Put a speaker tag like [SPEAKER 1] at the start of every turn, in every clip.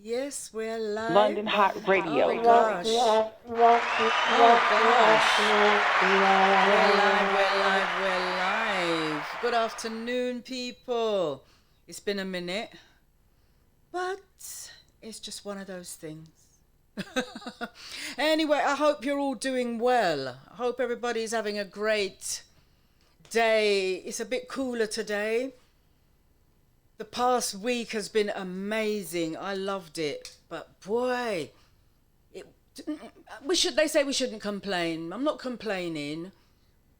[SPEAKER 1] Yes, we're live.
[SPEAKER 2] London Hot
[SPEAKER 1] Oh
[SPEAKER 2] Radio.
[SPEAKER 1] gosh. Oh gosh. We're live, we're live, we're live. Good afternoon, people. It's been a minute, but it's just one of those things. Anyway, I hope you're all doing well. I hope everybody's having a great day. It's a bit cooler today. The past week has been amazing. I loved it. But boy, it, they say we shouldn't complain. I'm not complaining,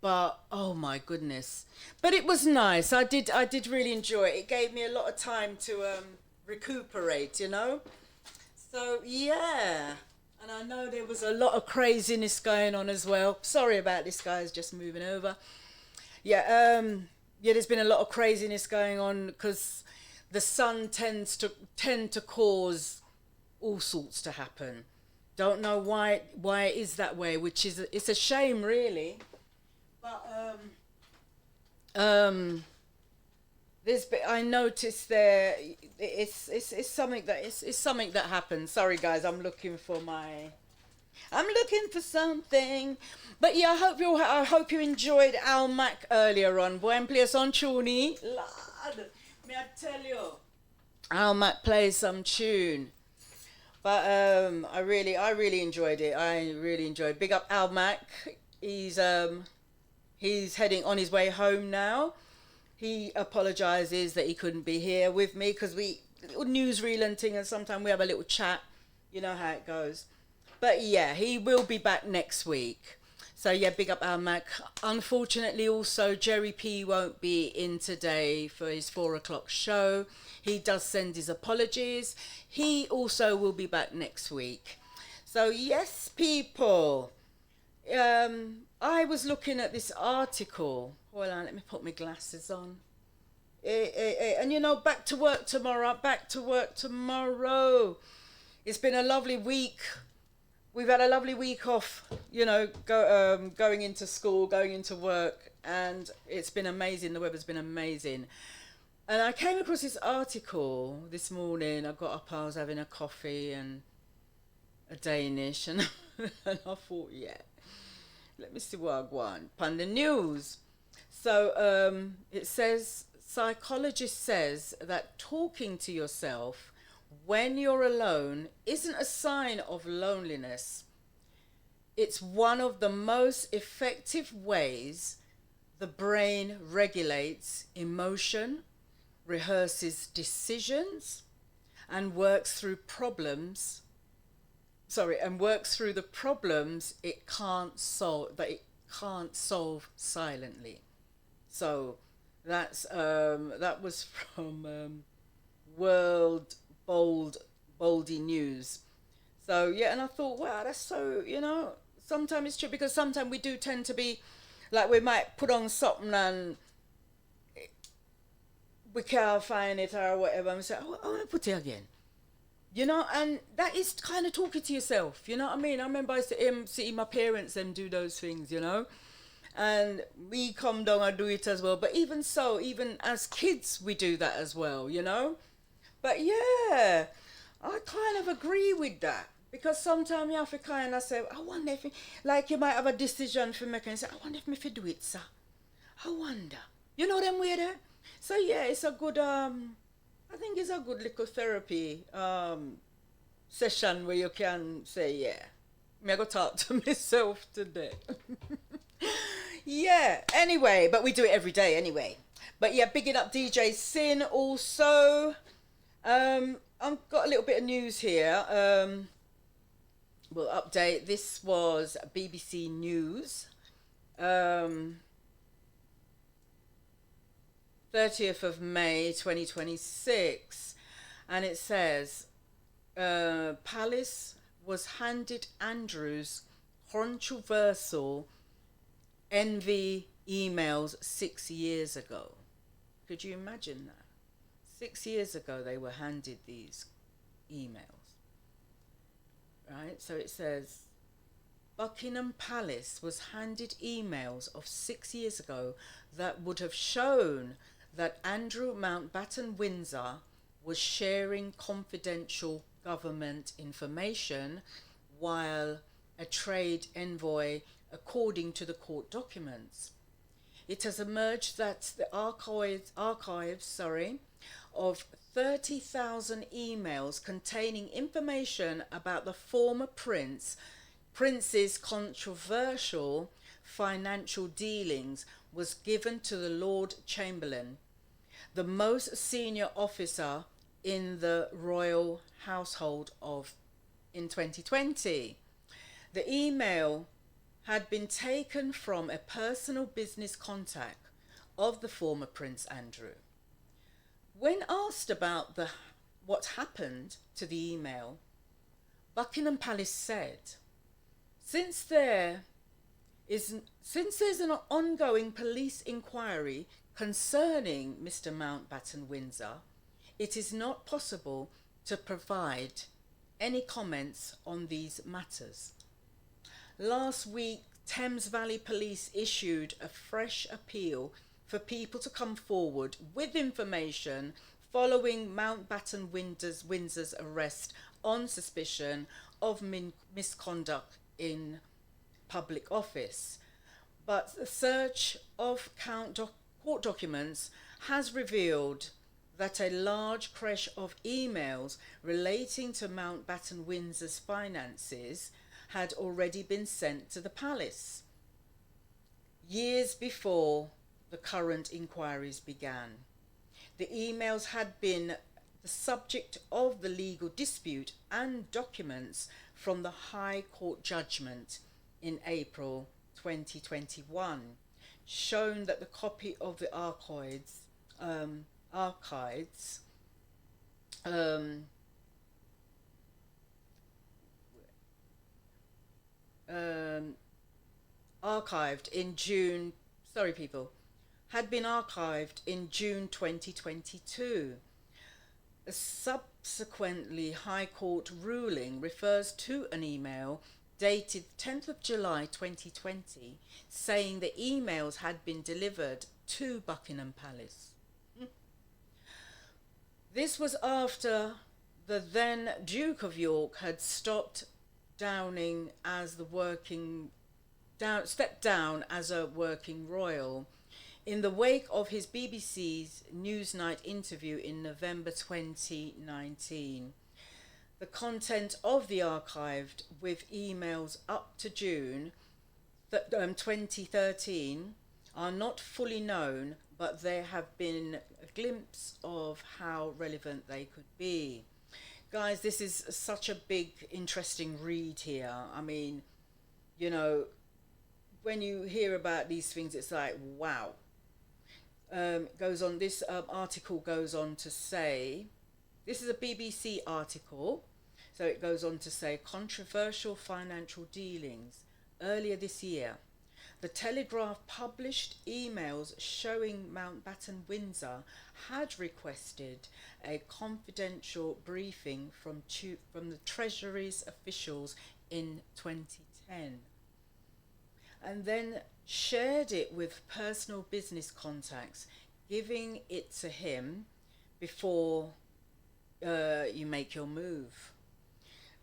[SPEAKER 1] but oh my goodness. But it was nice. I did really enjoy it. It gave me a lot of time to recuperate, you know? So yeah. And I know there was a lot of craziness going on as well. Sorry about this, guys, just moving over. Yeah, there's been a lot of craziness going on because the sun tend to cause all sorts to happen. Don't know why it is that way, which is it's a shame really. But I noticed there it's something that it's something that happens. Sorry guys, I'm looking for something. But yeah, I hope you enjoyed Al Mac earlier on. Buen place on tune. Lord, me I tell you. Al Mac plays some tune. But I really enjoyed it. I really enjoyed. Big up Al Mac. He's heading on his way home now. He apologizes that he couldn't be here with me because we little newsreel and thing, and sometimes we have a little chat. You know how it goes. But yeah, he will be back next week. So yeah, big up our Mac. Unfortunately, also Jerry P won't be in today for his 4 o'clock show. He does send his apologies. He also will be back next week. So yes, people. I was looking at this article. Hold on, let me put my glasses on. And you know, back to work tomorrow. Back to work tomorrow. It's been a lovely week. We've had a lovely week off, you know, going into school, going into work, and it's been amazing. The weather's been amazing. And I came across this article this morning. I got up, I was having a coffee and a Danish, and, and I thought, yeah, let me see what I want. Pan the news. So it says, psychologist says that talking to yourself when you're alone isn't a sign of loneliness. It's one of the most effective ways the brain regulates emotion, rehearses decisions, and works through the problems it can't solve silently. So that was from World Boldy News. So yeah, and I thought, wow, that's so, sometimes it's true because sometimes we do tend to be like we might put on something and we can't find it or whatever, and we say, oh, I want to put it again. And that is kind of talking to yourself. You know what I mean? I remember I used to see my parents them do those things. And we come down and do it as well. But even so, even as kids, we do that as well. But yeah, I kind of agree with that. Because sometimes you have to kind of say, I wonder if, like you might have a decision for make and say, I wonder if me fi do it, sir. I wonder. You know them way there? So yeah, it's a good, I think it's a good little therapy session where you can say, yeah, me I go talk to myself today. Yeah, anyway, but we do it every day anyway. But yeah, bigging up DJ Sin also. I've got a little bit of news here. We'll update. This was BBC News. 30th of May 2026. And it says, Palace was handed Andrew's controversial envy emails 6 years ago. Could you imagine that? 6 years ago, they were handed these emails. Right? So it says, Buckingham Palace was handed emails of 6 years ago that would have shown that Andrew Mountbatten Windsor was sharing confidential government information while a trade envoy, according to the court documents. It has emerged that the archives of 30,000 emails containing information about the former prince's controversial financial dealings was given to the Lord Chamberlain, the most senior officer in the royal household of in 2020. The email had been taken from a personal business contact of the former Prince Andrew. When asked about what happened to the email, Buckingham Palace said, since there's an ongoing police inquiry concerning Mr. Mountbatten Windsor, it is not possible to provide any comments on these matters. Last week, Thames Valley Police issued a fresh appeal for people to come forward with information following Mountbatten Windsor's arrest on suspicion of misconduct in public office. But the search of court documents has revealed that a large creche of emails relating to Mountbatten Windsor's finances had already been sent to the palace years before the current inquiries began. The emails had been the subject of the legal dispute and documents from the High Court judgment in April 2021 shown that the copy of the archives had been archived in June 2022. A subsequently High Court ruling refers to an email dated 10th of July 2020 saying the emails had been delivered to Buckingham Palace. This was after the then Duke of York had stepped down as a working royal in the wake of his BBC's Newsnight interview in November 2019. The content of the archive, with emails up to June 2013, are not fully known, but there have been a glimpse of how relevant they could be. Guys, this is such a big, interesting read here. I mean, when you hear about these things, it's like, wow. This article goes on to say, this is a BBC article, so it goes on to say, controversial financial dealings. Earlier this year, the Telegraph published emails showing Mountbatten Windsor had requested a confidential briefing from the Treasury's officials in 2010, and then shared it with personal business contacts, giving it to him before you make your move.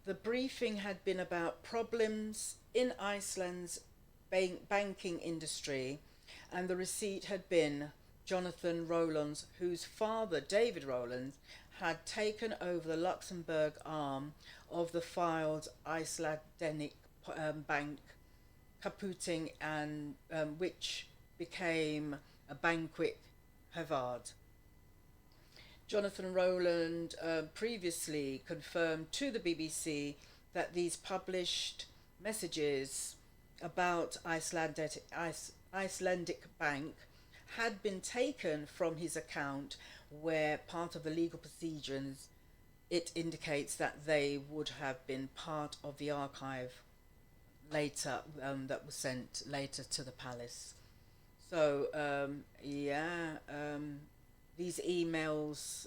[SPEAKER 1] The briefing had been about problems in Iceland's banking industry, and the receipt had been Jonathan Rowlands, whose father, David Rowlands, had taken over the Luxembourg arm of the failed Icelandic bank Kaupthing, and which became a Banquet Havard. Jonathan Rowland previously confirmed to the BBC that these published messages about Icelandic Bank had been taken from his account, where part of the legal procedures it indicates that they would have been part of the archive later that was sent later to the palace. So these emails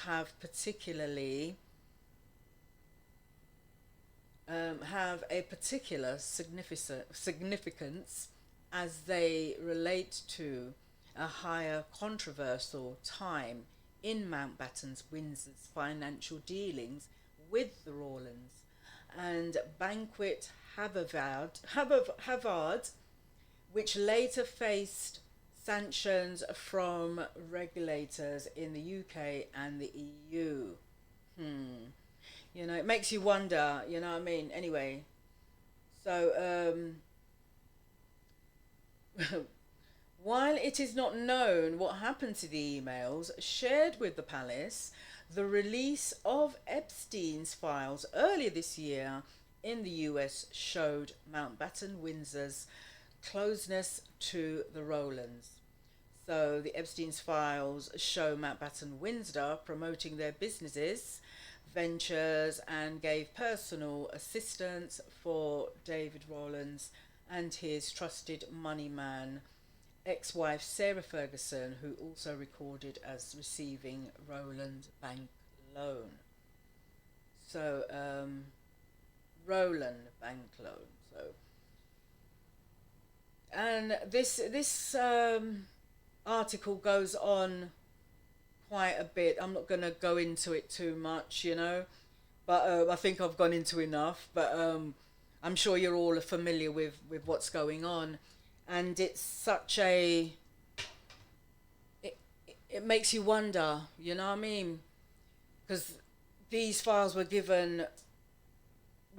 [SPEAKER 1] have particularly have a particular significance as they relate to a higher controversial time in Mountbatten's Windsor's financial dealings with the Rawlins, and Banquet Havard, which later faced sanctions from regulators in the UK and the EU. Hmm. It makes you wonder, you know what I mean? Anyway, so while it is not known what happened to the emails shared with the palace, the release of Epstein's files earlier this year in the US showed Mountbatten Windsor's closeness to the Rowlands. So the Epstein's files show Mountbatten Windsor promoting their businesses, ventures, and gave personal assistance for David Rowlands and his trusted money man, ex-wife Sarah Ferguson, who also recorded as receiving Rowland bank loan. So, Rowland bank loan. So, and this article goes on quite a bit. I'm not going to go into it too much, but I think I've gone into enough. But I'm sure you're all familiar with what's going on, and it's such a it makes you wonder, you know what I mean? Because these files were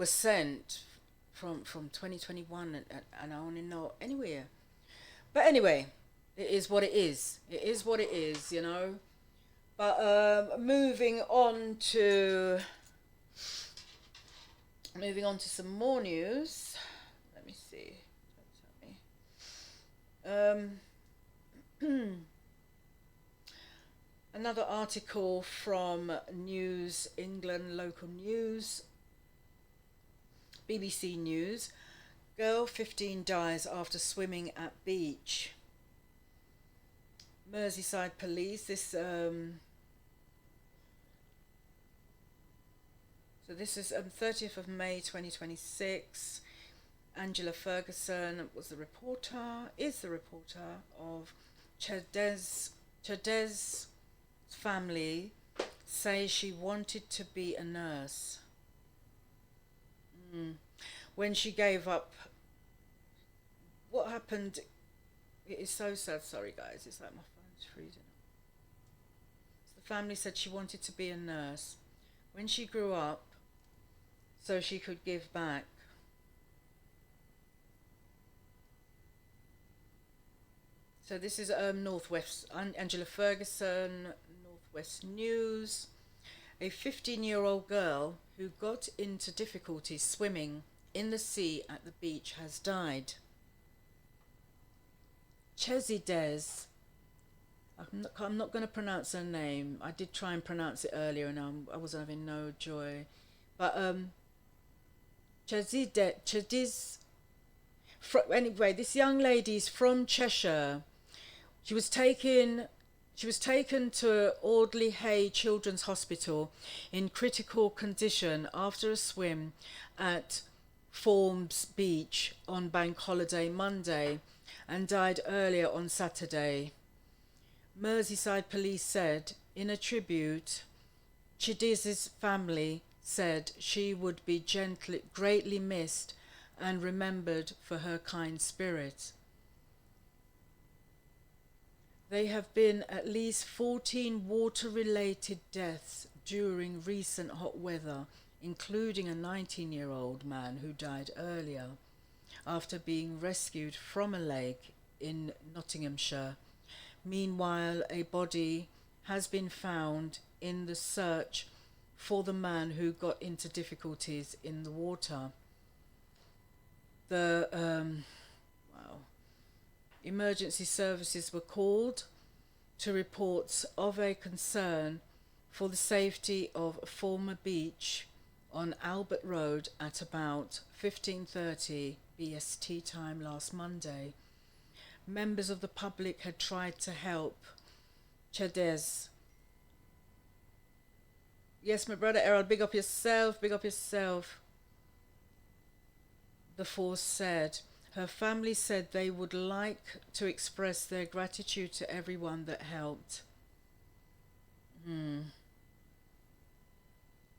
[SPEAKER 1] sent from 2021, and I only know anywhere. But anyway, it is what it is. It is what it is. But moving on to some more news. Let me see. Another article from News England, local news, BBC News. Girl 15 dies after swimming at beach. Merseyside police. So this is 30th of May 2026. Angela Ferguson is the reporter of Chadez's family say she wanted to be a nurse. When she gave up, what happened? It is so sad. Sorry guys, it's like my phone's freezing. So the family said she wanted to be a nurse when she grew up so she could give back. So this is Northwest, Angela Ferguson, Northwest News. A 15-year-old girl who got into difficulties swimming in the sea at the beach has died. Chezidez, I'm not going to pronounce her name. I did try and pronounce it earlier and I was having no joy. But Chediz, anyway, this young lady's from Cheshire. She was taken to Audley Hay Children's Hospital in critical condition after a swim at Forbes Beach on Bank Holiday Monday and died earlier on Saturday. Merseyside police said in a tribute, Chidiz's family said she would be greatly missed and remembered for her kind spirit. There have been at least 14 water-related deaths during recent hot weather, including a 19-year-old man who died earlier after being rescued from a lake in Nottinghamshire. Meanwhile, a body has been found in the search for the man who got into difficulties in the water. Emergency services were called to reports of a concern for the safety of Former Beach on Albert Road at about 15:30 BST time last Monday. Members of the public had tried to help Chadez. Yes, my brother Errol, big up yourself, big up yourself. The force said. Her family said they would like to express their gratitude to everyone that helped. mm,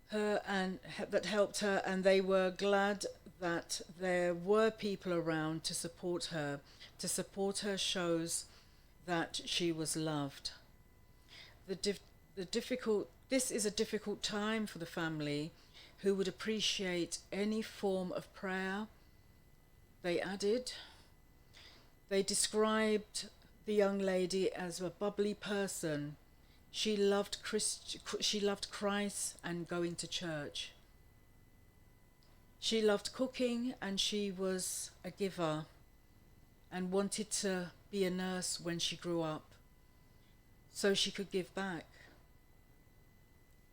[SPEAKER 1] her and that helped her, and they were glad that there were people around to support her. To support her shows that she was loved. The the difficult This is a difficult time for the family, who would appreciate any form of prayer. They added, they described the young lady as a bubbly person. She loved Christ and going to church. She loved cooking, and she was a giver and wanted to be a nurse when she grew up so she could give back.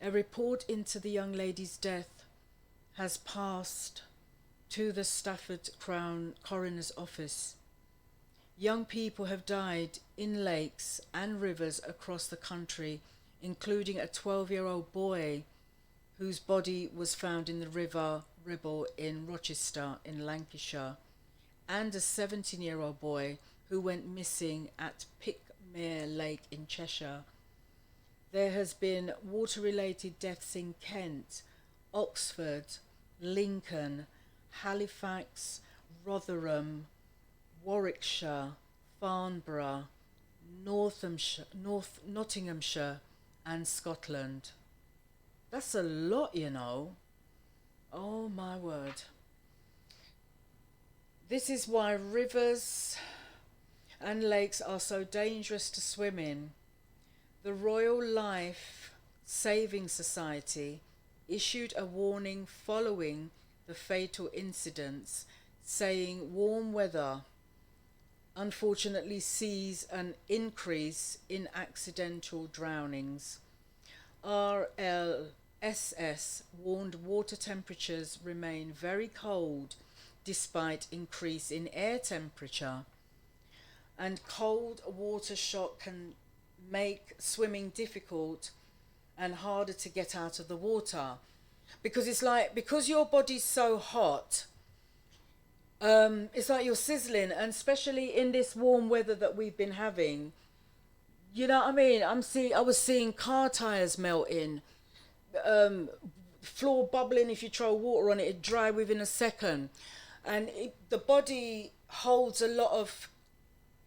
[SPEAKER 1] A report into the young lady's death has passed to the Stafford Crown Coroner's Office. Young people have died in lakes and rivers across the country, including a 12-year-old boy whose body was found in the River Ribble in Rochester in Lancashire, and a 17-year-old boy who went missing at Pickmere Lake in Cheshire. There has been water-related deaths in Kent, Oxford, Lincoln, Halifax, Rotherham, Warwickshire, Farnborough, Nottinghamshire, and Scotland. That's a lot, you know. Oh my word. This is why rivers and lakes are so dangerous to swim in. The Royal Life Saving Society issued a warning following the fatal incidents, saying warm weather unfortunately sees an increase in accidental drownings. RLSS warned water temperatures remain very cold despite increase in air temperature, and cold water shock can make swimming difficult and harder to get out of the water, because it's like, because your body's so hot, it's like you're sizzling, and especially in this warm weather that we've been having, you know what I mean? I was seeing car tires melting, floor bubbling. If you throw water on it, it dry within a second, and the body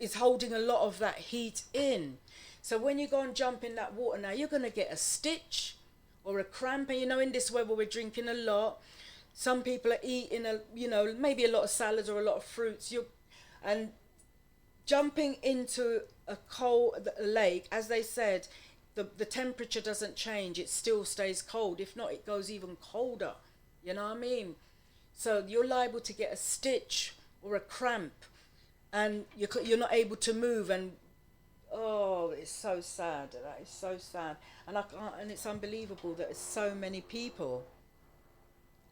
[SPEAKER 1] is holding a lot of that heat in. So when you go and jump in that water now, you're gonna get a stitch or a cramp. And you know, in this weather, we're drinking a lot. Some people are eating maybe a lot of salads or a lot of fruits. And jumping into a cold lake, as they said, the temperature doesn't change. It still stays cold. If not, it goes even colder. You know what I mean? So you're liable to get a stitch or a cramp, and you're not able to move. And oh, it's so sad. That is so sad. And and it's unbelievable that it's so many people,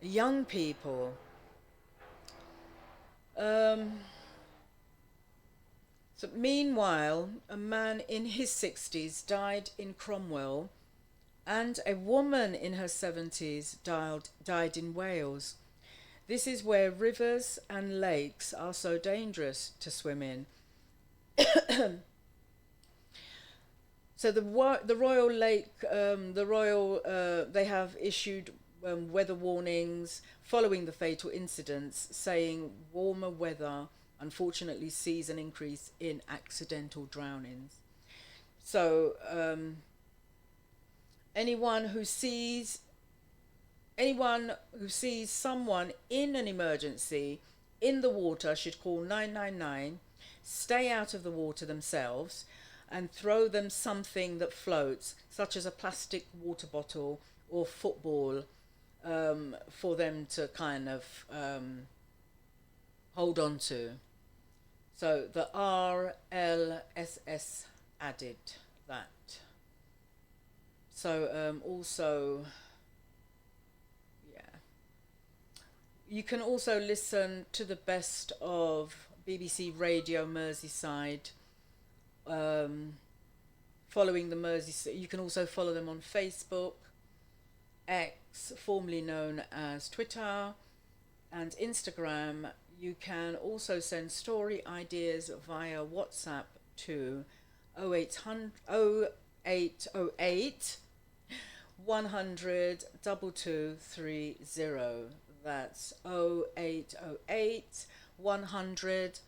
[SPEAKER 1] young people. So meanwhile, a man in his 60s died in Cromwell, and a woman in her 70s died in Wales. This is where rivers and lakes are so dangerous to swim in. So the Royal Lake, they have issued weather warnings following the fatal incidents, saying warmer weather unfortunately sees an increase in accidental drownings. So anyone who sees someone in an emergency in the water should call 999, stay out of the water themselves, and throw them something that floats, such as a plastic water bottle or football, for them to kind of hold on to. So the RLSS added that. So also, yeah, you can also listen to the best of BBC Radio Merseyside. Following the Merseyside, you can also follow them on Facebook, X, formerly known as Twitter, and Instagram. You can also send story ideas via WhatsApp to 0808 100 2230. That's 0808 100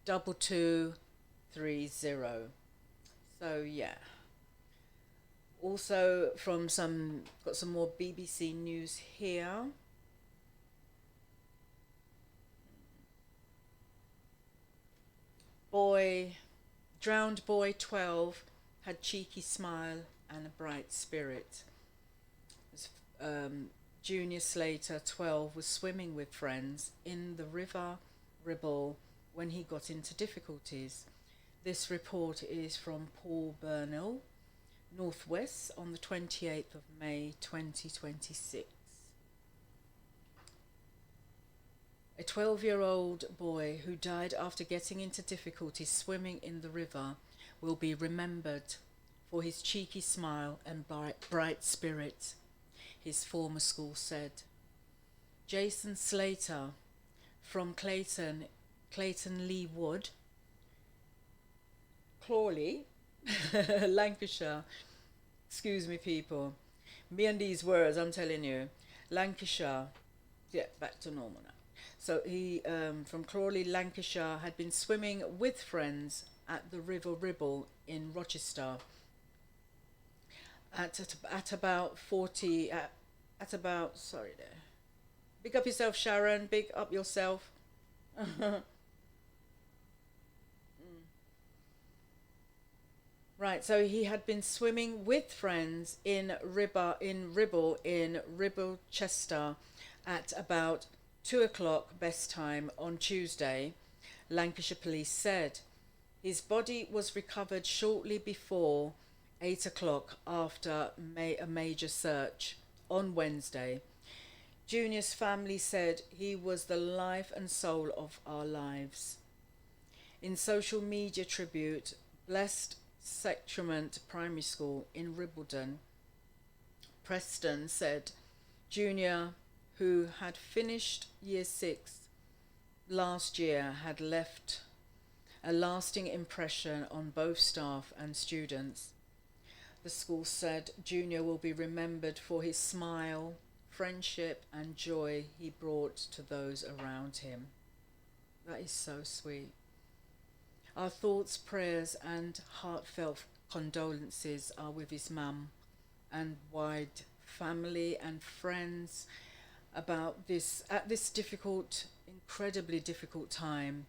[SPEAKER 1] 2230. So yeah. Also from some got some more BBC news here. Boy, drowned boy 12 had cheeky smile and a bright spirit. Junior Slater 12 was swimming with friends in the River Ribble when he got into difficulties. This report is from Paul Burnell, Northwest, on the 28th of May 2026. A 12-year-old boy who died after getting into difficulties swimming in the river will be remembered for his cheeky smile and bright spirit, his former school said. Jason Slater from Clayton Lee Wood, Crawley, Lancashire. Excuse me, people. Me and these words, I'm telling you. Lancashire. Yeah, back to normal now. So he, from Crawley, Lancashire, had been swimming with friends at the River Ribble in Rochester. At about 40, at about, sorry there. Big up yourself, Sharon. Big up yourself. Right, so he had been swimming with friends in Ribble in Ribblechester at about 2 o'clock best time on Tuesday, Lancashire police said. His body was recovered shortly before 8 o'clock after a major search on Wednesday. Junior's family said he was the life and soul of our lives. In social media tribute, Blessed Sacrament Primary School in Ribbledon, Preston said Junior, who had finished Year 6 last year, had left a lasting impression on both staff and students. The school said Junior will be remembered for his smile, friendship, and joy he brought to those around him. That is so sweet. Our thoughts, prayers, and heartfelt condolences are with his mum and wide family and friends about this at this difficult, incredibly difficult time.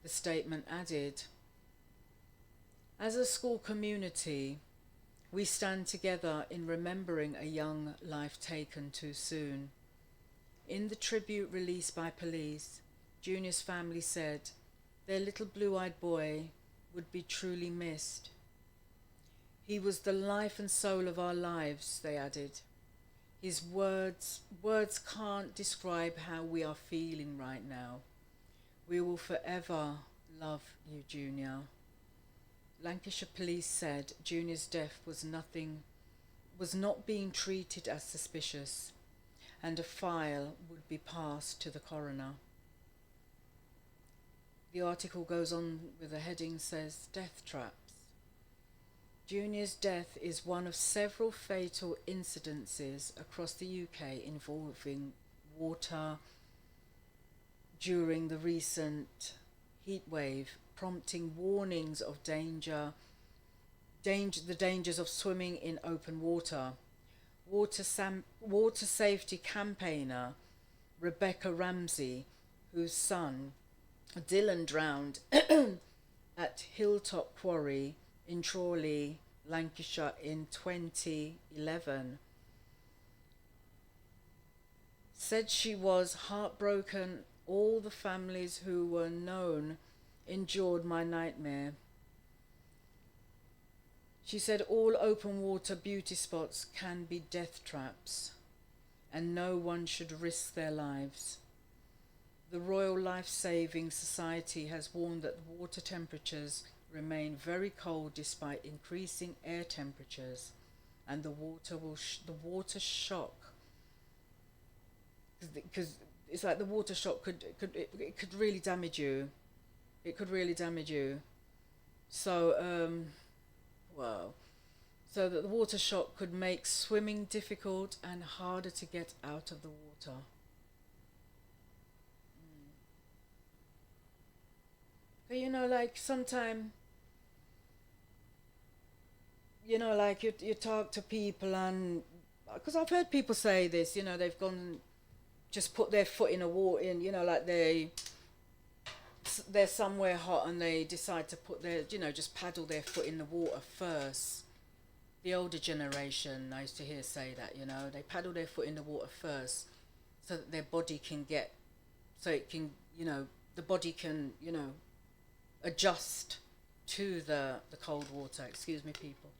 [SPEAKER 1] The statement added, as a school community, we stand together in remembering a young life taken too soon. In the tribute released by police, Junior's family said their little blue-eyed boy would be truly missed. He was the life and soul of our lives, they added. His words can't describe how we are feeling right now. We will forever love you, Junior. Lancashire police said Junior's death was not being treated as suspicious, and a file would be passed to the coroner. The article goes on with a heading says death traps. Junior's death is one of several fatal incidences across the UK involving water during the recent heatwave, prompting warnings of the dangers of swimming in open water. Water safety campaigner Rebecca Ramsey, whose son Dylan drowned at Hilltop Quarry in Crawley, Lancashire in 2011, said she was heartbroken. All the families who were known endured my nightmare. She said all open water beauty spots can be death traps and no one should risk their lives. The Royal Life Saving Society has warned that water temperatures remain very cold despite increasing air temperatures, and the water shock, because it's like the water shock could really damage you. It could really damage you. So wow. so that the water shock could make swimming difficult and harder to get out of the water. But like sometimes, like you talk to people, and because I've heard people say this, they've gone just put their foot in a water, in, like they're somewhere hot and they decide to put their, just paddle their foot in the water first. The older generation, I used to hear say that, they paddle their foot in the water first so that their body can get, so it can, the body can, adjust to the cold water. Excuse me, people.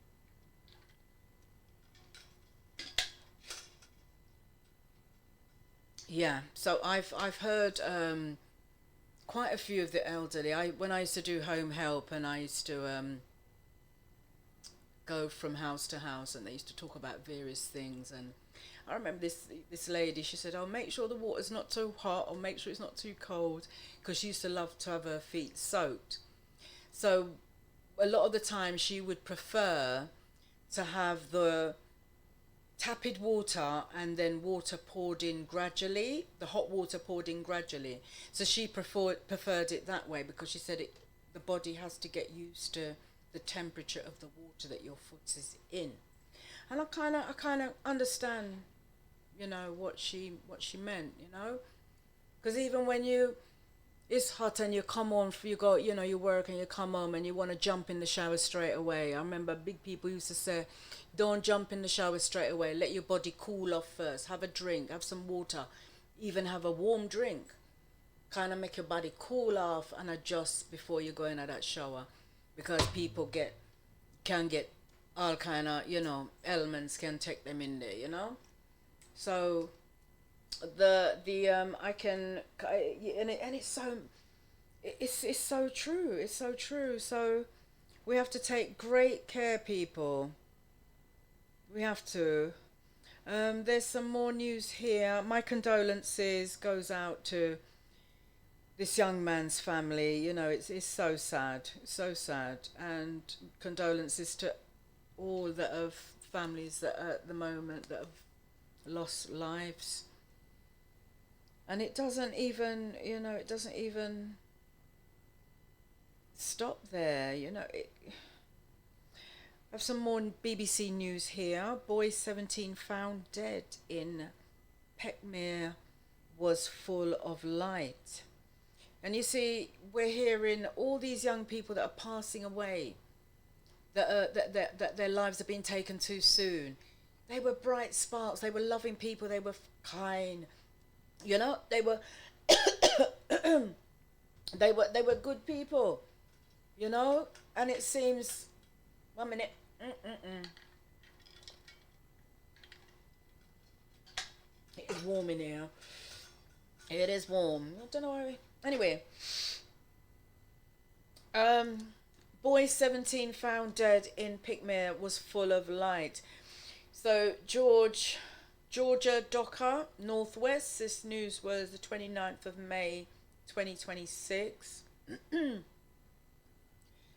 [SPEAKER 1] Yeah, so I've heard quite a few of the elderly. When I used to do home help, and I used to go from house to house, and they used to talk about various things. And I remember this lady. She said, "Oh, make sure the water's not too hot, or make sure it's not too cold," because she used to love to have her feet soaked. So a lot of the time, she would prefer to have the tepid water and then water poured in gradually, the hot water poured in gradually. So she preferred it that way because she said the body has to get used to the temperature of the water that your foot is in. And I kind of understand, what she meant, because even when it's hot and you come on, you go, you work and you come home and you want to jump in the shower straight away. I remember big people used to say, don't jump in the shower straight away. Let your body cool off first. Have a drink, have some water, even have a warm drink. Kind of make your body cool off and adjust before you go into that shower, because people can get all kind of, elements can take them in there. So the and it's so, it's so true, it's so true. So we have to take great care, people. We have to. There's some more news here. My condolences goes out to this young man's family. It's so sad, so sad. And condolences to all that of families that are at the moment that have lost lives. And it doesn't even, stop there. I have some more BBC news here. Boy 17 found dead in Peckmere was full of light. And you see, we're hearing all these young people that are passing away, that their lives have been taken too soon. They were bright sparks. They were loving people. They were kind. They were they were good people. And it seems. 1 minute. It is warm in here. It is warm. I don't know why. Anyway, boy 17 found dead in Pickmere was full of light. So Georgia Docker, Northwest. This news was the 29th of May, 2026. A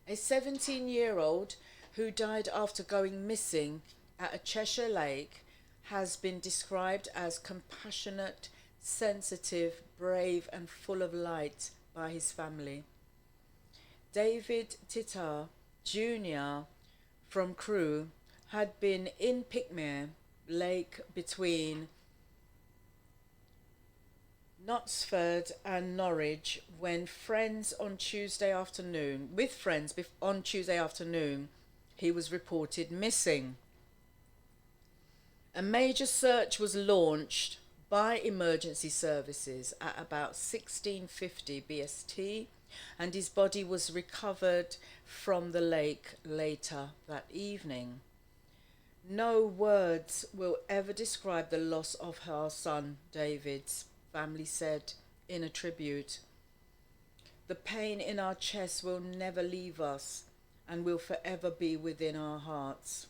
[SPEAKER 1] 17-year-old who died after going missing at a Cheshire lake has been described as compassionate, sensitive, brave, and full of light by his family. David Titar Jr. from Crewe had been in Pickmere Lake between Knutsford and Norwich when friends on Tuesday afternoon, he was reported missing. A major search was launched by emergency services at about 1650 BST, and his body was recovered from the lake later that evening. No words will ever describe the loss of our son David's family said in a tribute. The pain in our chests will never leave us and will forever be within our hearts.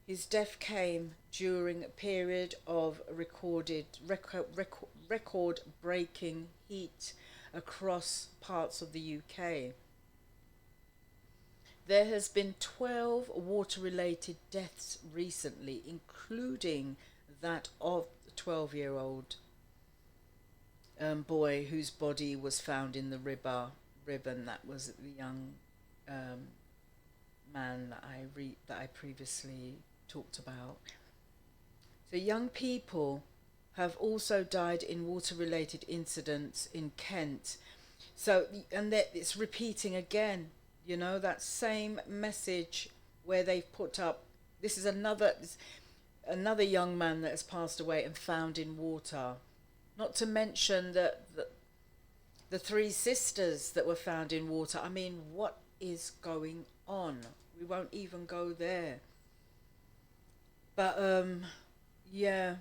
[SPEAKER 1] His death came during a period of record-breaking heat across parts of the UK. There has been 12 water-related deaths recently, including that of the 12-year-old boy whose body was found in the ribbon. That was the young um, man that I previously talked about. So young people have also died in water-related incidents in Kent. So, and that it's repeating again, that same message where they've put up, this is another young man that has passed away and found in water. Not to mention the three sisters that were found in water. I mean, what is going on? We won't even go there. But yeah,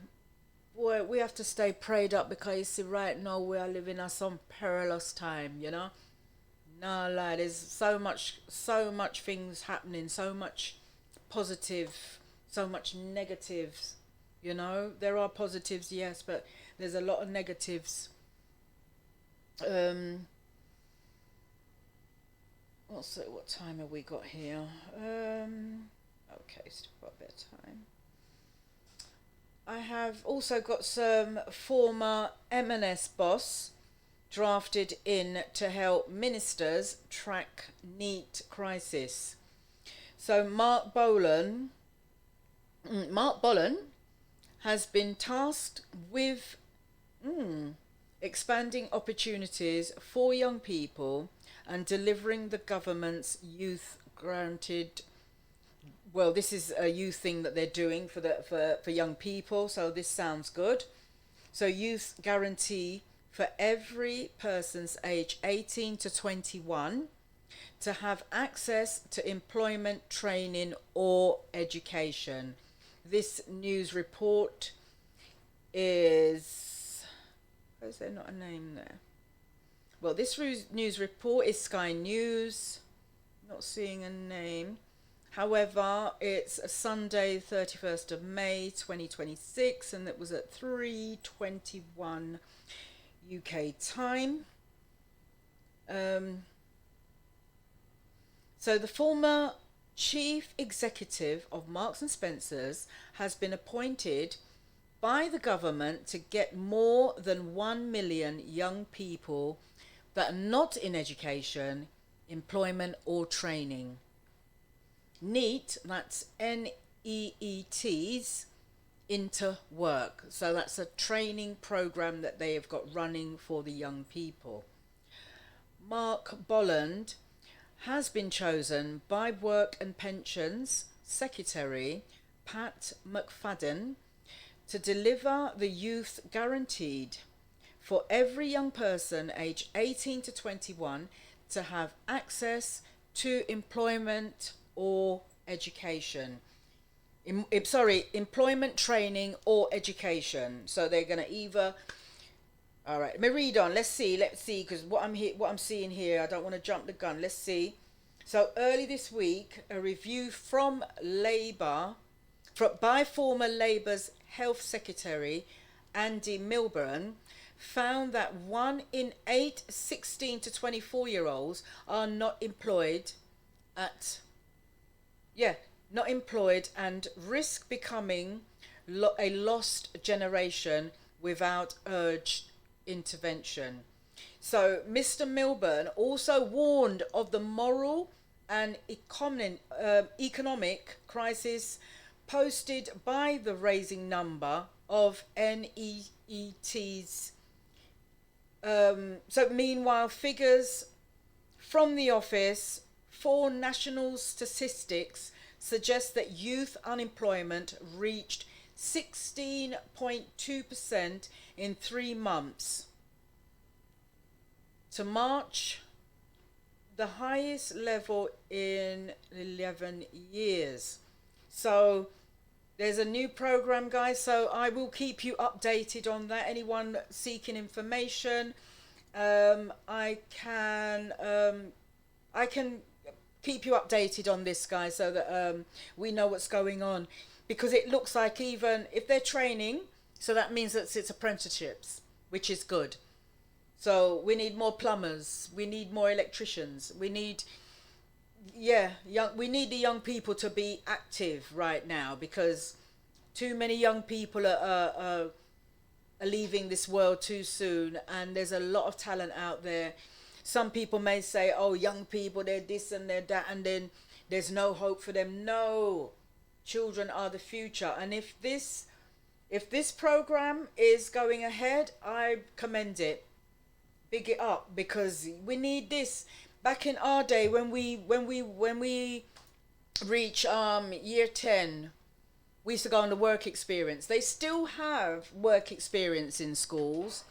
[SPEAKER 1] boy, we have to stay prayed up, because you see, right now we are living in some perilous time. No lie, there's so much things happening, so much positive, so much negatives. There are positives, yes, but there's a lot of negatives. What time have we got here? Okay, still got a bit of time. I have also got some former M&S boss drafted in to help ministers track NEET crisis. So Mark Bolan has been tasked with expanding opportunities for young people and delivering the government's youth granted. Well, this is a youth thing that they're doing for young people, so this sounds good. So youth guarantee for every person's age 18 to 21 to have access to employment, training or education. This news report is there not a name there? Well, this news report is Sky News. Not seeing a name. However, it's a Sunday, 31st of May, 2026, and it was at 3:21 UK time. So the former chief executive of Marks and Spencer's has been appointed by the government to get more than 1 million young people that are not in education, employment or training. NEET, that's NEETs, into work. So that's a training program that they have got running for the young people. Mark Bolland has been chosen by Work and Pensions Secretary Pat McFadden to deliver the youth guaranteed for every young person aged 18 to 21 to have access to employment or education. Employment, training or education. So they're going to either. All right, let me read on. Let's see, because what I'm seeing here, I don't want to jump the gun. Let's see. So early this week, a review from by former Labour's Health Secretary Andy Milburn found that 1 in 8 16 to 24-year-olds are not employed and risk becoming a lost generation without urgent intervention. So Mr. Milburn also warned of the moral and economic crisis posted by the rising number of NEETs. So meanwhile, figures from the Office for National Statistics suggest that youth unemployment reached 16.2% in 3 months to March, the highest level in 11 years. So there's a new program, guys, so I will keep you updated on that. Anyone seeking information, I can keep you updated on this, guys, so that we know what's going on, because it looks like even if they're training, so that means that it's apprenticeships, which is good. So we need more plumbers, we need more electricians, we need yeah, young. We need the young people to be active right now because too many young people are leaving this world too soon, and there's a lot of talent out there. Some people may say, "Oh, young people, they're this and they're that," and then there's no hope for them. No, children are the future, and if this program is going ahead, I commend it, big it up, because we need this. Back in our day, when we reach year 10, we used to go on the work experience. They still have work experience in schools,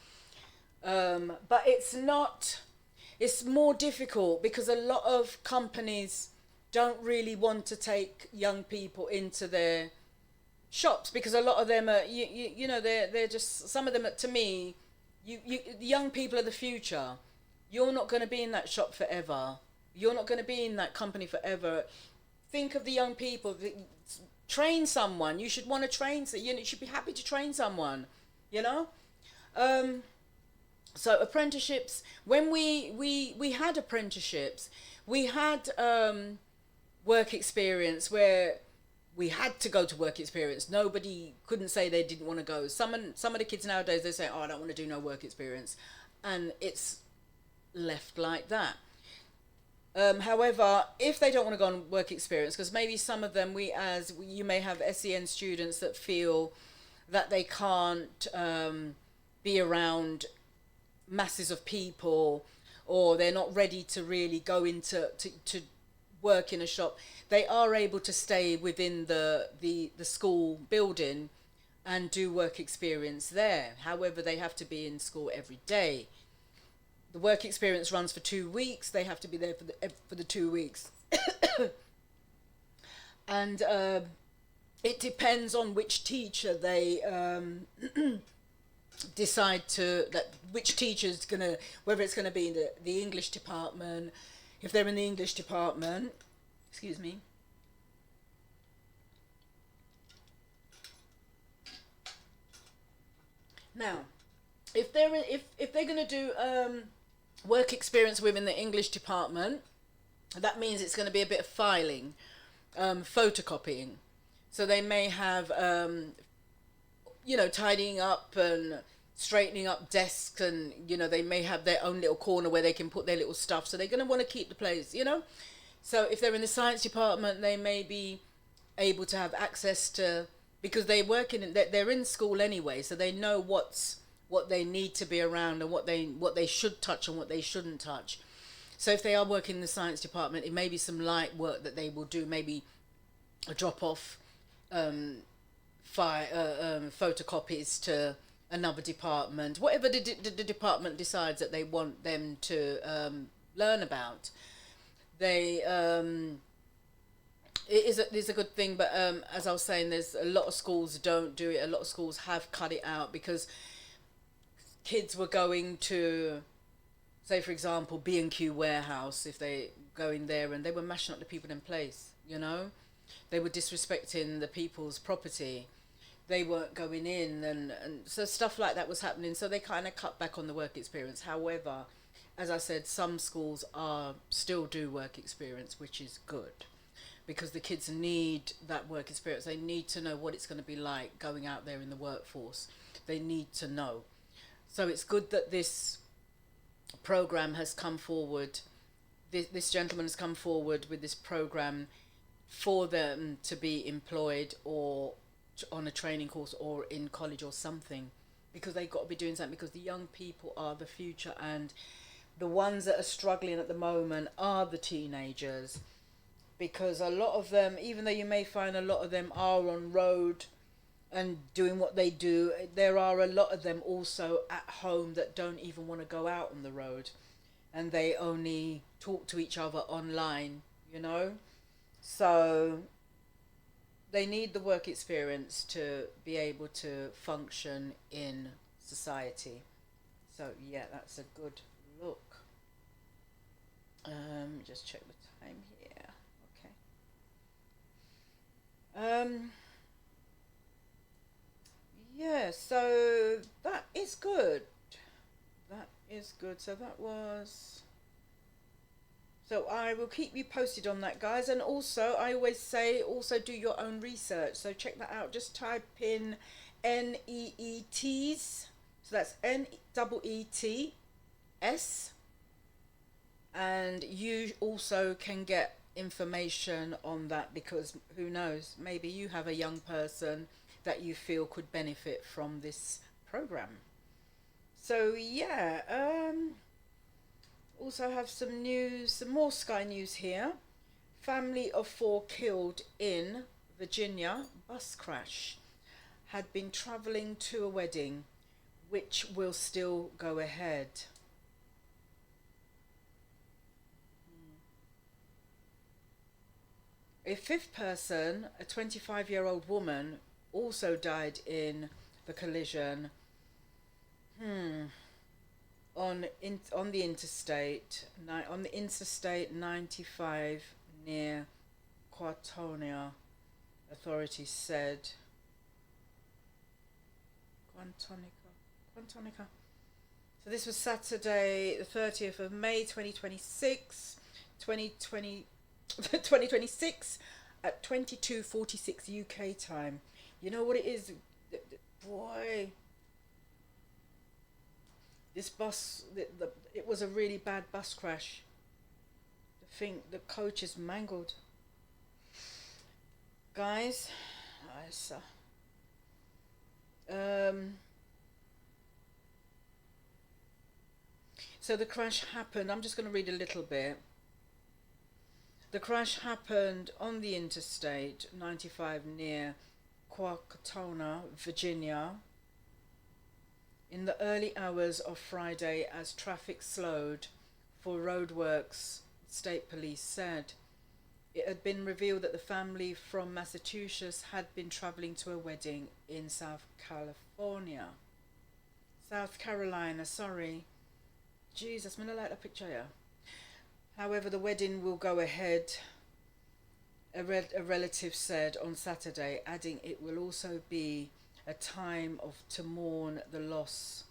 [SPEAKER 1] but it's more difficult because a lot of companies don't really want to take young people into their shops because a lot of them are, they're just, some of them to me, the young people are the future. You're not going to be in that shop forever. You're not going to be in that company forever. Think of the young people. Train someone. You should want to train. You should be happy to train someone. You know. Um, so apprenticeships. When we had apprenticeships, we had work experience where we had to go to work experience. Nobody couldn't say they didn't want to go. Some of the kids nowadays, they say, "Oh, I don't want to do no work experience," and it's left like that. However, if they don't want to go on work experience, because maybe some of them, you may have SEN students that feel that they can't be around masses of people, or they're not ready to really go into to work in a shop. They are able to stay within the school building and do work experience there. However, they have to be in school every day. The work experience runs for 2 weeks. They have to be there for the 2 weeks, and it depends on which teacher they decide to that which teacher's gonna, whether it's gonna be in the English department. If they're in the English department, excuse me. Now, if they're gonna do work experience within the English department, that means it's going to be a bit of filing, photocopying. So they may have, tidying up and straightening up desks, and they may have their own little corner where they can put their little stuff. So they're going to want to keep the place. So if they're in the science department, they may be able to have access to, because they're in school anyway, so they know what they need to be around, and what they should touch and what they shouldn't touch. So if they are working in the science department, it may be some light work that they will do, maybe a drop off photocopies to another department, whatever the department decides that they want them to learn about. They it is a good thing, but as I was saying, there's a lot of schools don't do it. A lot of schools have cut it out because kids were going to, say for example, B&Q warehouse. If they go in there, and they were mashing up the people in place. They were disrespecting the people's property. They weren't going in, and so stuff like that was happening, so they kind of cut back on the work experience. However, as I said, some schools are still do work experience, which is good, because the kids need that work experience. They need to know what it's going to be like going out there in the workforce. They need to know. So it's good that this program has come forward. This gentleman has come forward with this program for them to be employed, or on a training course, or in college or something, because they've got to be doing something, because the young people are the future, and the ones that are struggling at the moment are the teenagers, because a lot of them, even though you may find a lot of them are on road and doing what they do, there are a lot of them also at home that don't even want to go out on the road, and they only talk to each other online. So they need the work experience to be able to function in society. So yeah, that's a good look. Just check the time here. Okay. Yeah, so that is good. That is good. So that was So I will keep you posted on that, guys. And also, I always say, also do your own research. So check that out. Just type in NEETs. So that's NEETS. And you also can get information on that, because who knows, maybe you have a young person that you feel could benefit from this program. So yeah, also have some news, some more Sky News here. Family of four killed in Virginia bus crash. Had been travelling to a wedding, which will still go ahead. A fifth person, a 25-year-old woman, also died in the collision. Hmm. On the interstate 95 near Quatonia, authorities said. Quantonica. So this was Saturday, the 30th of May, 2026, 2026 at 22:46 UK time. You know what it is, boy. This bus, it was a really bad bus crash. The coach is mangled, guys. Um, so the crash happened. I'm just going to read a little bit. The crash happened on the interstate 95 near Quackatona, Virginia, in the early hours of Friday as traffic slowed for roadworks, state police said. It had been revealed that the family from Massachusetts had been travelling to a wedding in South Carolina, sorry. Jesus, I'm going to like that picture here. However, the wedding will go ahead, a relative said on Saturday, adding it will also be a time to mourn the loss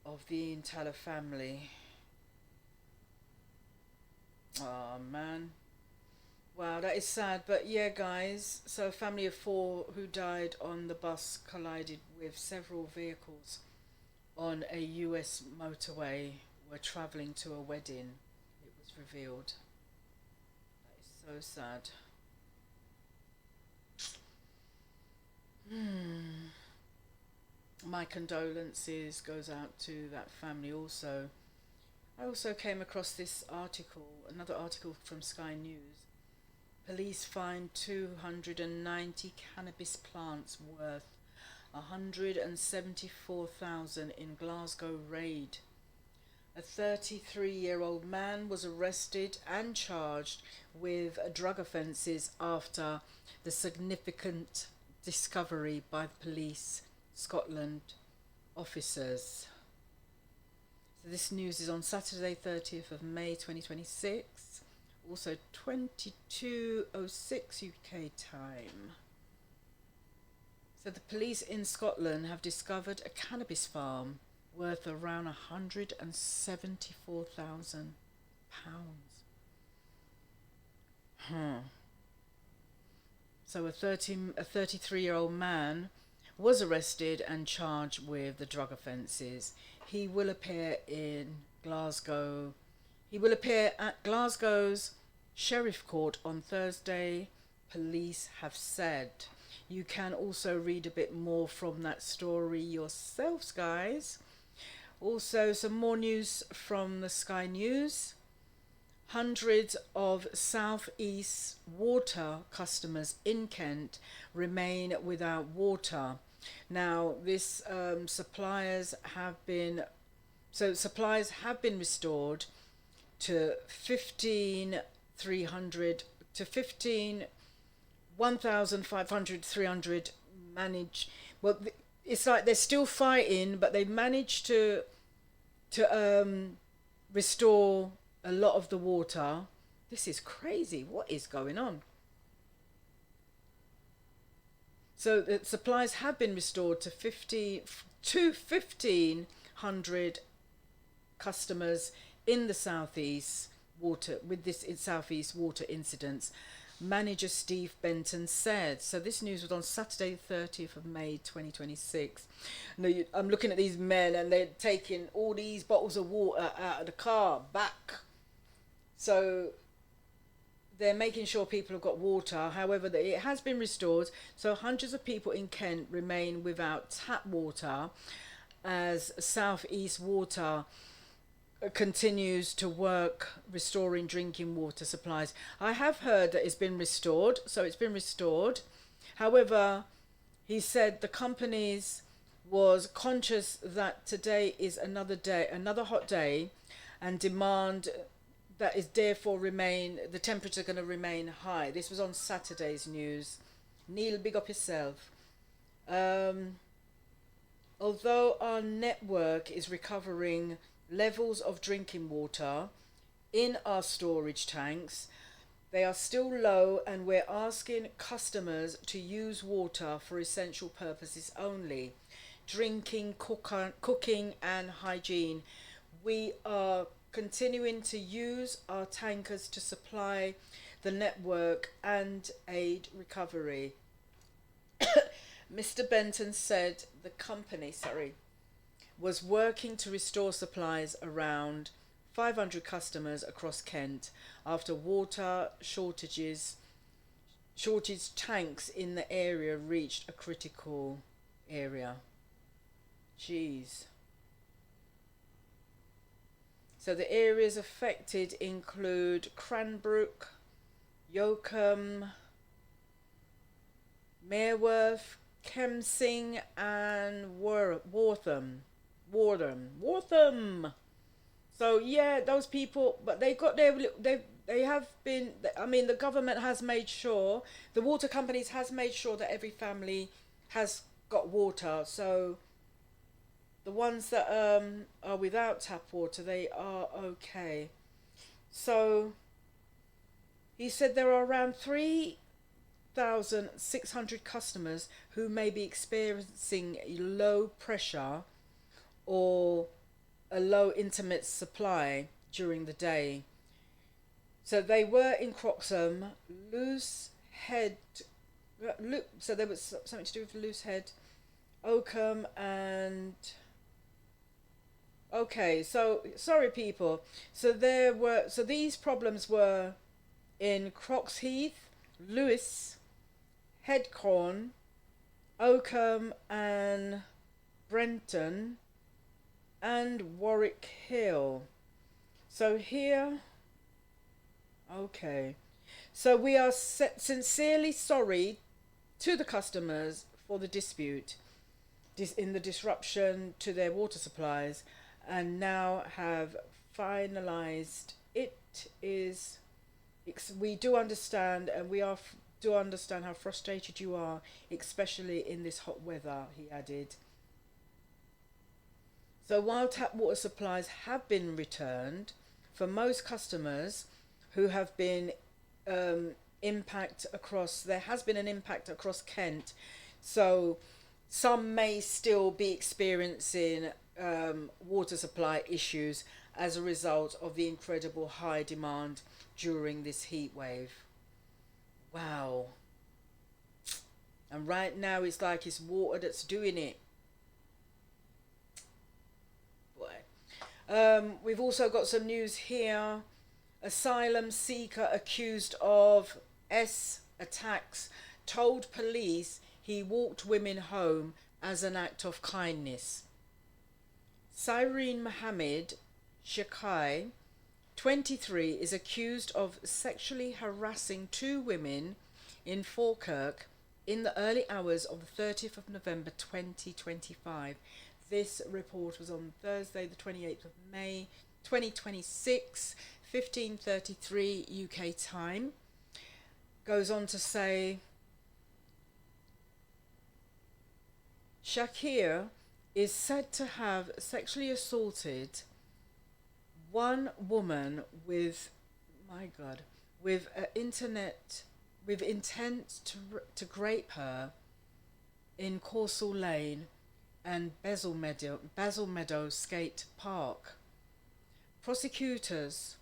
[SPEAKER 1] of the entire family. Oh man. Wow, that is sad. But yeah, guys, so a family of four who died on the bus collided with several vehicles on a US motorway were travelling to a wedding, it was revealed. That is so sad. My condolences goes out to that family also. I also came across this article, another article from Sky News. Police find 290 cannabis plants worth 174,000 in Glasgow raid. A 33-year-old man was arrested and charged with drug offences after the significant discovery by police Scotland officers. So this news is on Saturday 30th of May 2026, also 22:06 UK time. So the police in Scotland have discovered a cannabis farm worth around £174,000. So a 33-year-old man was arrested and charged with the drug offences. He will appear in Glasgow. He will appear at Glasgow's Sheriff Court on Thursday, police have said. You can also read a bit more from that story yourselves, guys. Also, some more news from the Sky News. Hundreds of South East water customers in Kent remain without water. Now, this supplies have been restored to 15,300 to 1,500, 300 manage. Well, it's like they're still fighting, but they managed to restore a lot of the water. This is crazy. What is going on? So the supplies have been restored to 1,500 customers in the southeast water with this in southeast water incidents. Manager Steve Benton said. So this news was on Saturday, 30th of May, 2026. Now I'm looking at these men and they're taking all these bottles of water out of the car back. So they're making sure people have got water. However, it has been restored. So hundreds of people in Kent remain without tap water as Southeast Water continues to work restoring drinking water supplies. I have heard that it's been restored, so it's been restored. However, he said the companies was conscious that today is another day, another hot day, and demand that is therefore remain the temperature going to remain high. This was on Saturday's news. Neil, big up yourself. Although our network is recovering levels of drinking water in our storage tanks, they are still low, and we're asking customers to use water for essential purposes only: drinking, cooking and hygiene. We are continuing to use our tankers to supply the network and aid recovery. Mr. Benton said the company, was working to restore supplies around 500 customers across Kent after water shortage tanks in the area reached a critical area. Jeez. So the areas affected include Cranbrook, Yoakum, Mareworth, Kemsing and Wortham. So yeah, those people, but they got their, they have been, I mean, the government has made sure, the water companies has made sure that every family has got water. So the ones that are without tap water, they are okay. So he said there are around 3,600 customers who may be experiencing low pressure or a low intimate supply during the day. So they were in Croxham, so there was something to do with Loosehead, Oakham and... Okay, so sorry people. So these problems were in Croxheath, Lewis, Headcorn, Oakham and Brenton and Warwick Hill. So here, okay. So we are sincerely sorry to the customers for the dispute in the disruption to their water supplies, and now have finalized it. We do understand, and do understand how frustrated you are, especially in this hot weather, he added. So while tap water supplies have been returned, for most customers who have been there has been an impact across Kent. So some may still be experiencing water supply issues as a result of the incredible high demand during this heat wave. Wow. And right now it's like it's water that's doing it. Boy. We've also got some news here. Asylum seeker accused of attacks told police he walked women home as an act of kindness. Cyrene Mohammed Shakai, 23, is accused of sexually harassing two women in Falkirk in the early hours of the 30th of November 2025. This report was on Thursday the 28th of May 2026, 15:33 UK time. Goes on to say, Shakir is said to have sexually assaulted one woman with intent to grape her in Corsall Lane and Basil Meadow Skate Park. Prosecutors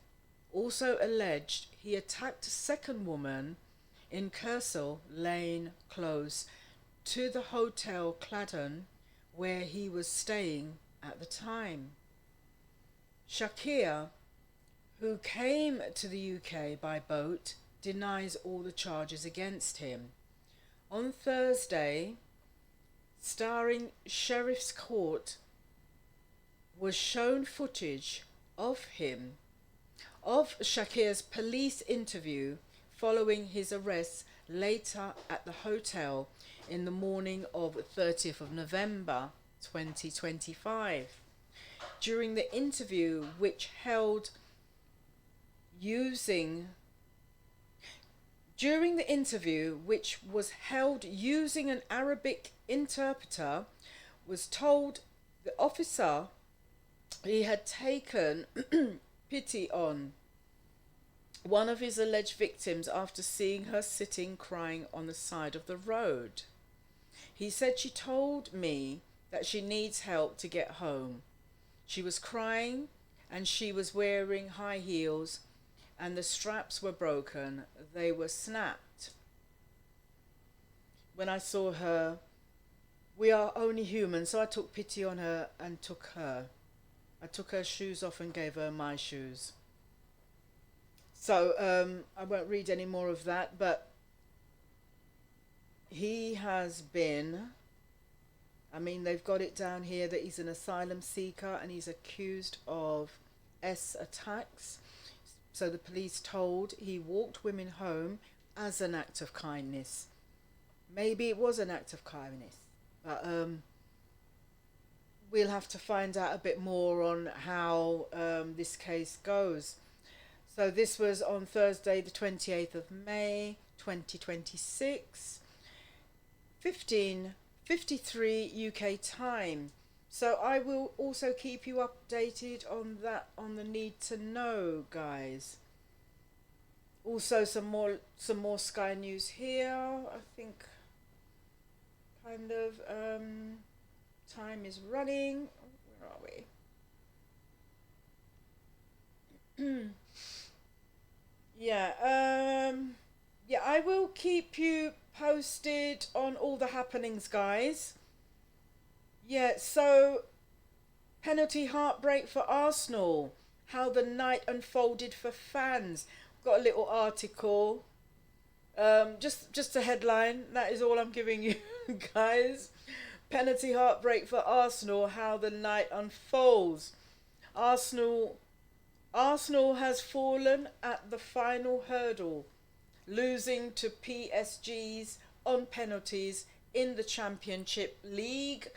[SPEAKER 1] also alleged he attacked a second woman in Kersal Lane close to the Hotel Claddon where he was staying at the time. Shakir, who came to the UK by boat, denies all the charges against him. On Thursday, starring Sheriff's Court was shown footage of Shakir's police interview following his arrest later at the hotel in the morning of 30th of November 2025. During the interview, which was held using an Arabic interpreter, was told the officer he had taken pity on one of his alleged victims after seeing her sitting crying on the side of the road. He said she told me that she needs help to get home. She was crying and she was wearing high heels and the straps were broken. They were snapped. When I saw her, we are only human, so I took pity on her and took her. I took her shoes off and gave her my shoes. So I won't read any more of that, but he has been, I mean, they've got it down here that he's an asylum seeker and he's accused of attacks. So the police told he walked women home as an act of kindness. Maybe it was an act of kindness, but we'll have to find out a bit more on how this case goes. So this was on Thursday, the 28th of May, 2026, 15:53 UK time. So I will also keep you updated on that, on the need to know, guys. Also some more Sky News here. I think kind of time is running. Where are we? Yeah, I will keep you posted on all the happenings, guys. Yeah, so penalty heartbreak for Arsenal. How the night unfolded for fans. Got a little article. Just a headline. That is all I'm giving you, guys. Penalty heartbreak for Arsenal. How the night unfolds. Arsenal has fallen at the final hurdle, losing to PSG's on penalties in the Championship League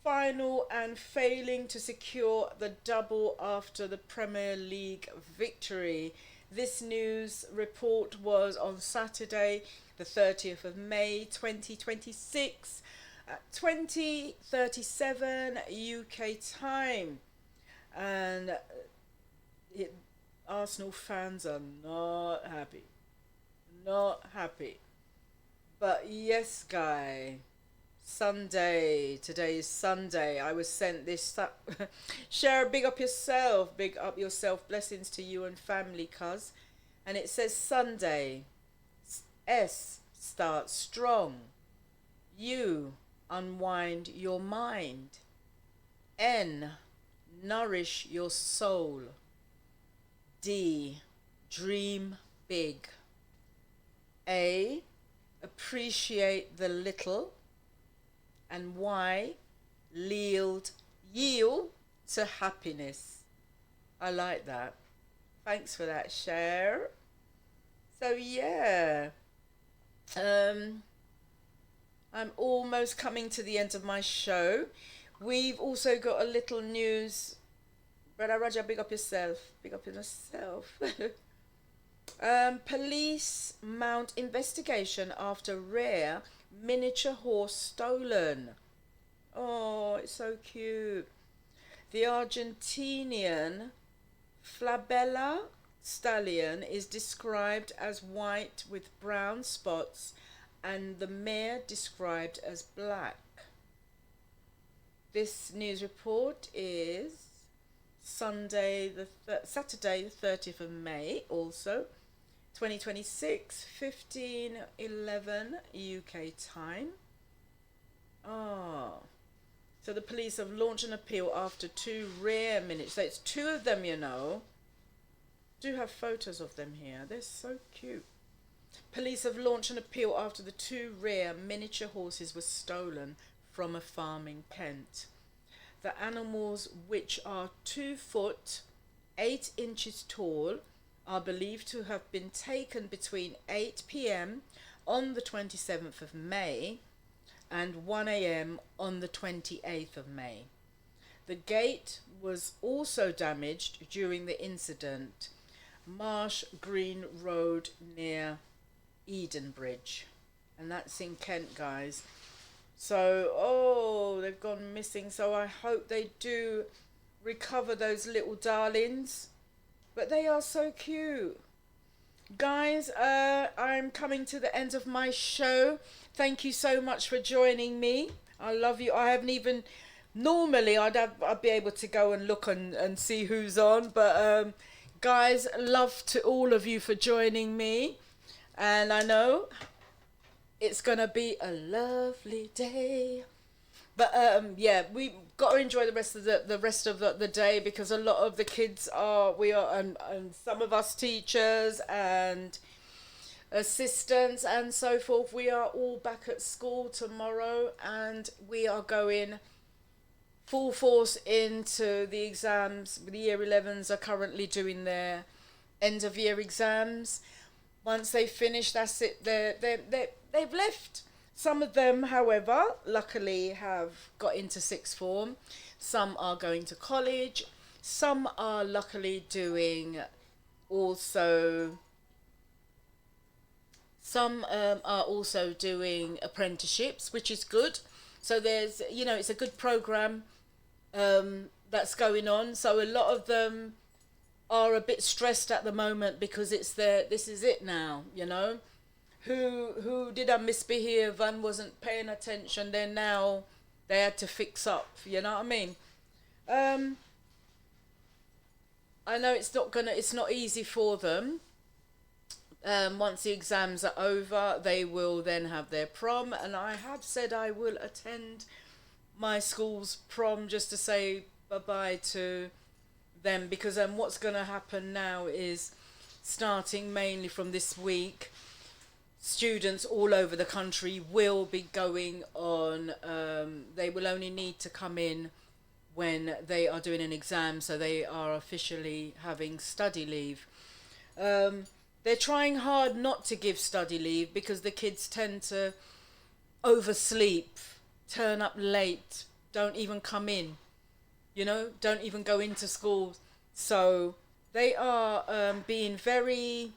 [SPEAKER 1] final and failing to secure the double after the Premier League victory. This news report was on Saturday, the 30th of May 2026 at 20:37 UK time. And Arsenal fans are not happy. Not happy. But yes, guy. Sunday. Today is Sunday. I was sent this. Share, big up yourself. Big up yourself. Blessings to you and family, cuz. And it says Sunday. S. Start strong. U. Unwind your mind. N. Nourish your soul. D. Dream big. A. Appreciate the little. And Y. Yield to happiness. I like that. Thanks for that, Cher. So yeah. I'm almost coming to the end of my show. We've also got a little news. Brother Roger, big up yourself. Big up yourself. Police mount investigation after rare miniature horse stolen. Oh, it's so cute. The Argentinian Flabella stallion is described as white with brown spots and the mare described as black. This news report is Sunday, Saturday, the 30th of May, also 2026, 15:11 UK time. Oh, so the police have launched an appeal after two rare minutes. So it's two of them, you know. Do have photos of them here. They're so cute. Police have launched an appeal after the two rare miniature horses were stolen from a farm in Kent. The animals, which are 2 foot 8 inches tall, are believed to have been taken between 8 p.m. on the 27th of May and 1 a.m. on the 28th of May. The gate was also damaged during the incident. Marsh Green Road near Edenbridge. And that's in Kent, guys. So, oh, they've gone missing. So I hope they do recover those little darlings. But they are so cute. Guys, I'm coming to the end of my show. Thank you so much for joining me. I love you. I haven't even... Normally, I'd be able to go and look and see who's on. But, guys, love to all of you for joining me. And I know it's going to be a lovely day. But yeah, we got to enjoy the rest of the day, because a lot of the kids and some of us teachers and assistants and so forth, we are all back at school tomorrow, and we are going full force into the exams. The year 11s are currently doing their end of year exams. Once they finish, that's it. They've left. Some of them, however, luckily have got into sixth form. Some are going to college. Some are luckily doing also... Some are also doing apprenticeships, which is good. So there's, it's a good program that's going on. So a lot of them are a bit stressed at the moment, because this is it now, Who did I misbehave and wasn't paying attention, then now they had to fix up, you know what I mean? I know it's not easy for them. Once the exams are over, they will then have their prom, and I have said I will attend my school's prom just to say bye-bye to them, because what's going to happen now is, starting mainly from this week, students all over the country will be going on, they will only need to come in when they are doing an exam, so they are officially having study leave. They're trying hard not to give study leave, because the kids tend to oversleep, turn up late, don't even come in, don't even go into school. So they are being very...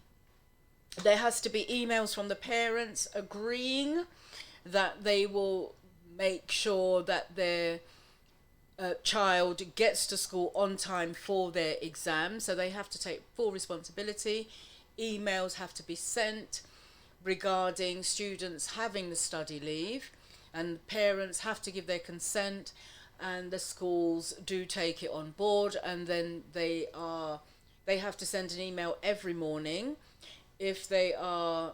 [SPEAKER 1] There has to be emails from the parents agreeing that they will make sure that their child gets to school on time for their exam. So they have to take full responsibility. Emails have to be sent regarding students having the study leave, and parents have to give their consent, and the schools do take it on board, and then they have to send an email every morning. If they are,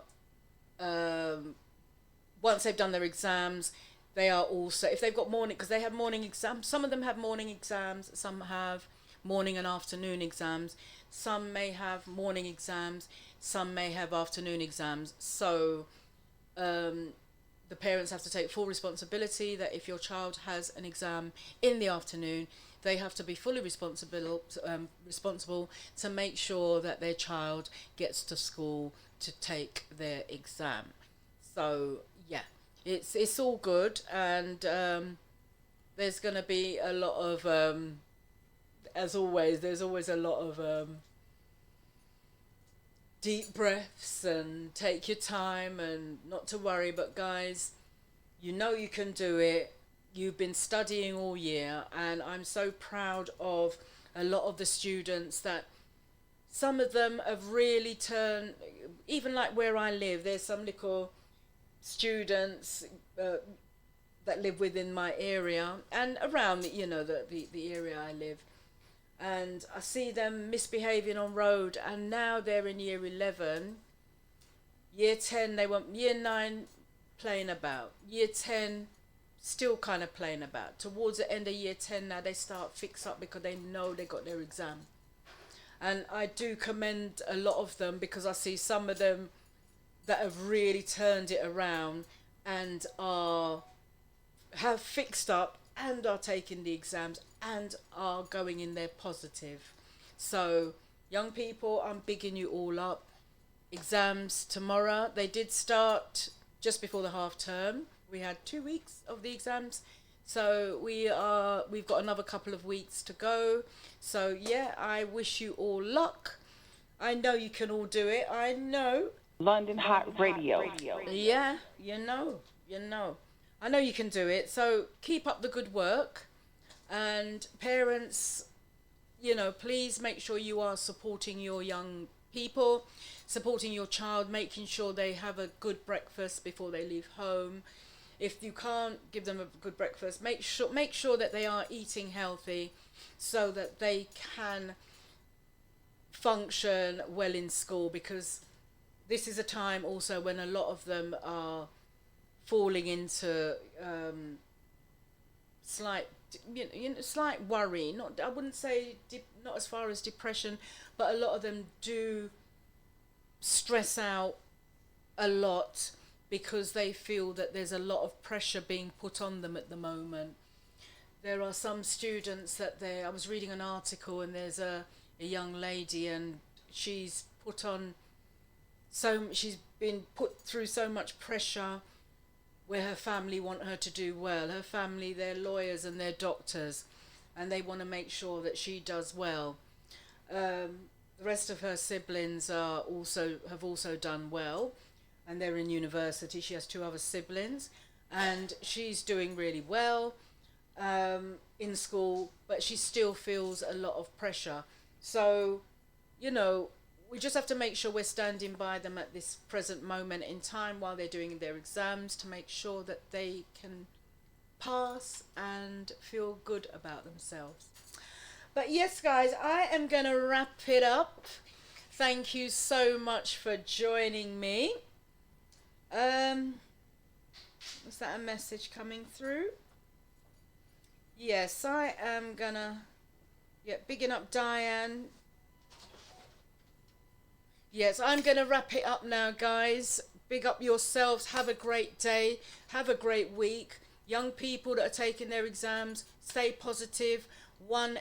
[SPEAKER 1] once they've done their exams, they are also, if they've got morning, because they have morning exams, some of them have morning exams, some have morning and afternoon exams, some may have morning exams, some may have afternoon exams. So the parents have to take full responsibility that if your child has an exam in the afternoon, they have to be fully responsible to make sure that their child gets to school to take their exam. So yeah, it's all good, and there's going to be a lot of as always, there's always a lot of deep breaths and take your time and not to worry. But guys, you can do it. You've been studying all year, and I'm so proud of a lot of the students that some of them have really turned, even like where I live, there's some little students that live within my area and around the area I live. and I see them misbehaving on road, and now they're in year 11. Year 10, they want year 9 playing about. Year 10, still kind of playing about. Towards the end of year 10 now, they start fix up because they know they got their exam. And I do commend a lot of them, because I see some of them that have really turned it around and have fixed up and are taking the exams and are going in there positive. So, young people, I'm bigging you all up. Exams tomorrow. They did start just before the half term. We had 2 weeks of the exams. So we've got another couple of weeks to go. So yeah, I wish you all luck. I know you can all do it. I know.
[SPEAKER 2] London Hot Radio.
[SPEAKER 1] Yeah, you know. I know you can do it. So keep up the good work. And parents, please make sure you are supporting your young people, supporting your child, making sure they have a good breakfast before they leave home. If you can't give them a good breakfast, make sure that they are eating healthy, so that they can function well in school, because this is a time also when a lot of them are falling into slight worry. Not, I wouldn't say not as far as depression, but a lot of them do stress out a lot, because they feel that there's a lot of pressure being put on them at the moment. There are some students that I was reading an article, and there's a young lady, and she's been put through so much pressure, where her family want her to do well. Her family, they're lawyers and they're doctors, and they want to make sure that she does well. The rest of her siblings have also done well, and they're in university. She has 2 other siblings, and she's doing really well in school, but she still feels a lot of pressure. So, we just have to make sure we're standing by them at this present moment in time while they're doing their exams, to make sure that they can pass and feel good about themselves. But yes, guys, I am going to wrap it up. Thank you so much for joining me. Was that a message coming through? Yes, I am gonna, bigging up Diane. Yes, I'm gonna wrap it up now, guys. Big up yourselves. Have a great day. Have a great week. Young people that are taking their exams, stay positive. One